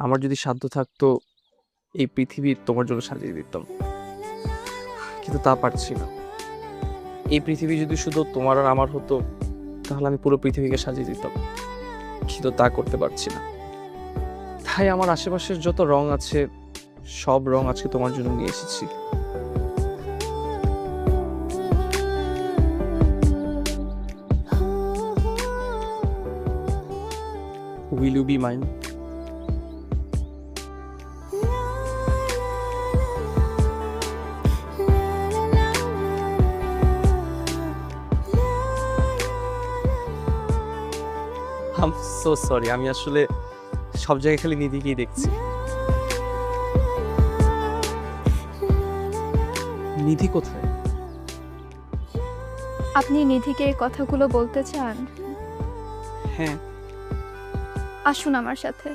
আমার যদি সাধ্য থাকতো এই পৃথিবী তোমার জন্য সাজিয়ে দিতাম, কিন্তু তা পারছি না। এই পৃথিবী যদি শুধু তোমার আর আমার হতো তাহলে আমি পুরো পৃথিবীকে সাজিয়ে দিতাম, কিন্তু তা করতে পারছি না। তাই আমার আশেপাশের যত রং আছে সব রং আজকে তোমার জন্য নিয়ে এসেছি। Will you be mine? I'm so sorry, আমি আসলে সব জায়গায় খালি নিধিকেই দেখছি। নিধি কোথায়? আপনি নিধিকে এই কথাগুলো বলতে চান? হ্যাঁ। আসুন আমার সাথে।